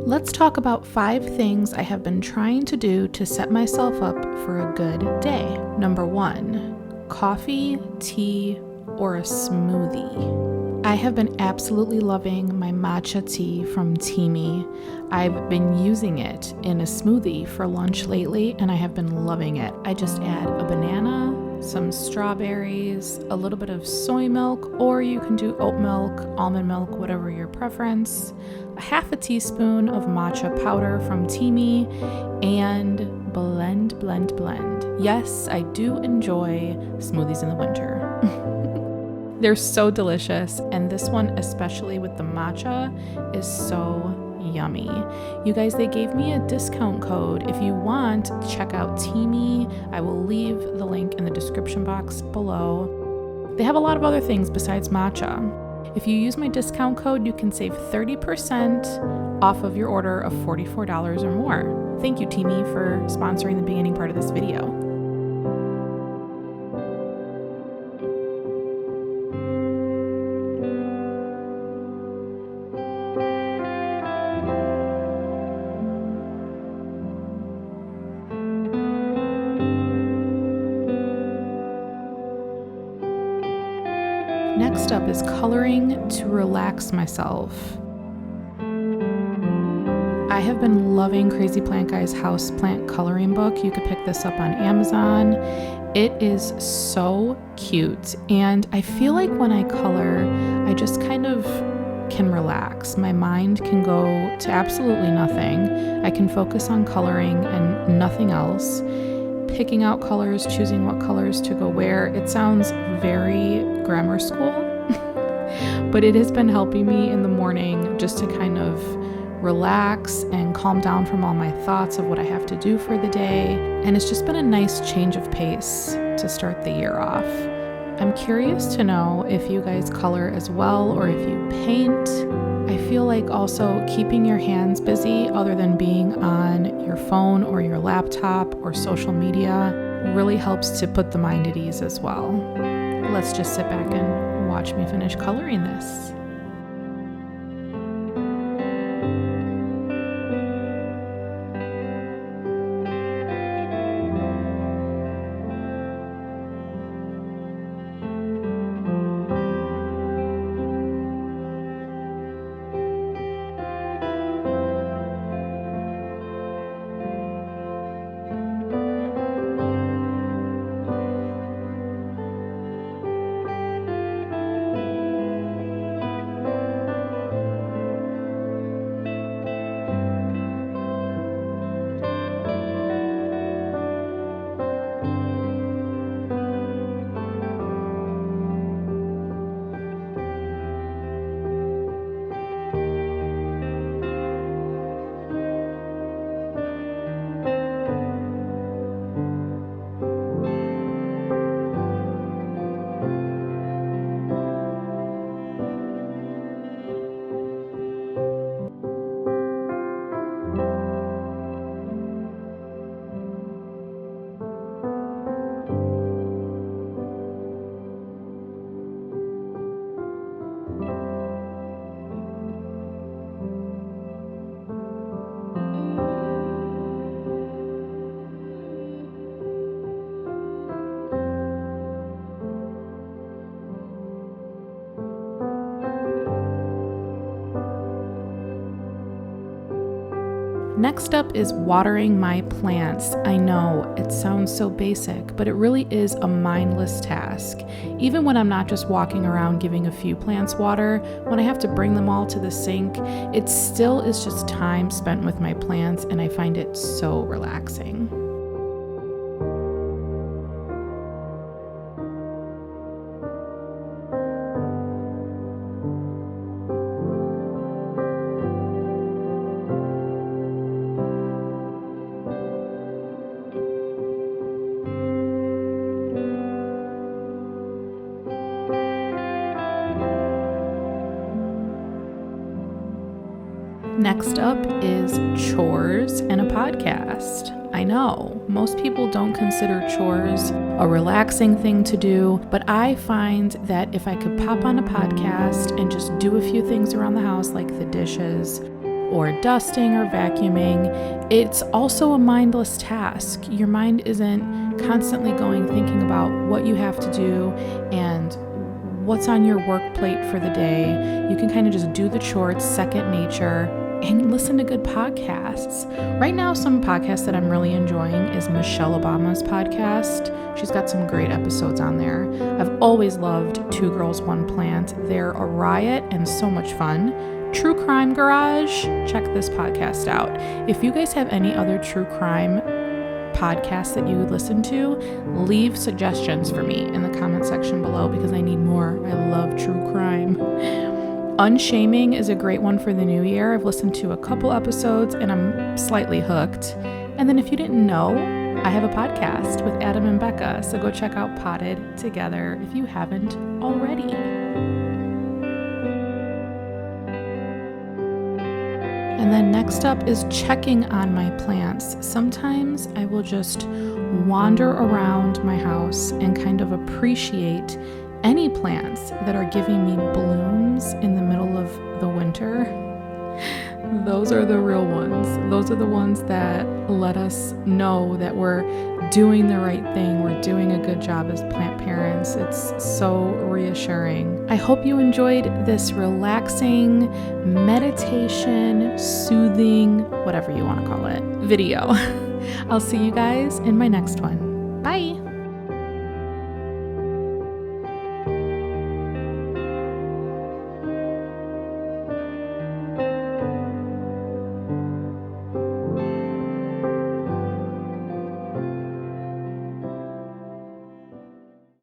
Let's talk about 5 things I have been trying to do to set myself up for a good day. Number 1, coffee, tea, or a smoothie. I have been absolutely loving my matcha tea from TEAMI. I've been using it in a smoothie for lunch lately, and I have been loving it. I just add a banana, some strawberries, a little bit of soy milk, or you can do oat milk, almond milk, whatever your preference, a half a teaspoon of matcha powder from TEAMI, and blend, blend, blend. Yes, I do enjoy smoothies in the winter. They're so delicious, and this one, especially with the matcha, is so yummy. You guys, they gave me a discount code. If you want, check out TEAMI. I will leave the link in the description box below. They have a lot of other things besides matcha. If you use my discount code, you can save 30% off of your order of $44 or more. Thank you, TEAMI, for sponsoring the beginning part of this video. Next up is coloring to relax myself. I have been loving Crazy Plant Guy's house plant coloring book. You could pick this up on Amazon. It is so cute, and I feel like when I color, I just kind of can relax. My mind can go to absolutely nothing. I can focus on coloring and nothing else. Picking out colors, choosing what colors to go where. It sounds very grammar school, but it has been helping me in the morning just to kind of relax and calm down from all my thoughts of what I have to do for the day. And it's just been a nice change of pace to start the year off. I'm curious to know if you guys color as well or if you paint. I feel like also keeping your hands busy other than being on your phone or your laptop or social media really helps to put the mind at ease as well. Let's just sit back and watch me finish coloring this. Next up is watering my plants. I know it sounds so basic, but it really is a mindless task. Even when I'm not just walking around giving a few plants water, when I have to bring them all to the sink, it still is just time spent with my plants, and I find it so relaxing. Next up is chores and a podcast. I know, most people don't consider chores a relaxing thing to do, but I find that if I could pop on a podcast and just do a few things around the house, like the dishes, or dusting or vacuuming, it's also a mindless task. Your mind isn't constantly thinking about what you have to do and what's on your work plate for the day. You can kind of just do the chores, second nature, and listen to good podcasts. Right now, some podcasts that I'm really enjoying is Michelle Obama's podcast. She's got some great episodes on there. I've always loved Two Girls, One Plant. They're a riot and so much fun. True Crime Garage, check this podcast out. If you guys have any other true crime podcasts that you would listen to, leave suggestions for me in the comment section below because I need more. I love true crime. Unshaming is a great one for the new year. I've listened to a couple episodes and I'm slightly hooked. And then if you didn't know, I have a podcast with Adam and Becca, so go check out Potted Together if you haven't already. And then next up is checking on my plants. Sometimes I will just wander around my house and kind of appreciate any plants that are giving me blooms in the middle of the winter. Those are the real ones. Those are the ones that let us know that we're doing the right thing. We're doing a good job as plant parents. It's so reassuring. I hope you enjoyed this relaxing meditation, soothing, whatever you want to call it, video. I'll see you guys in my next one. Bye.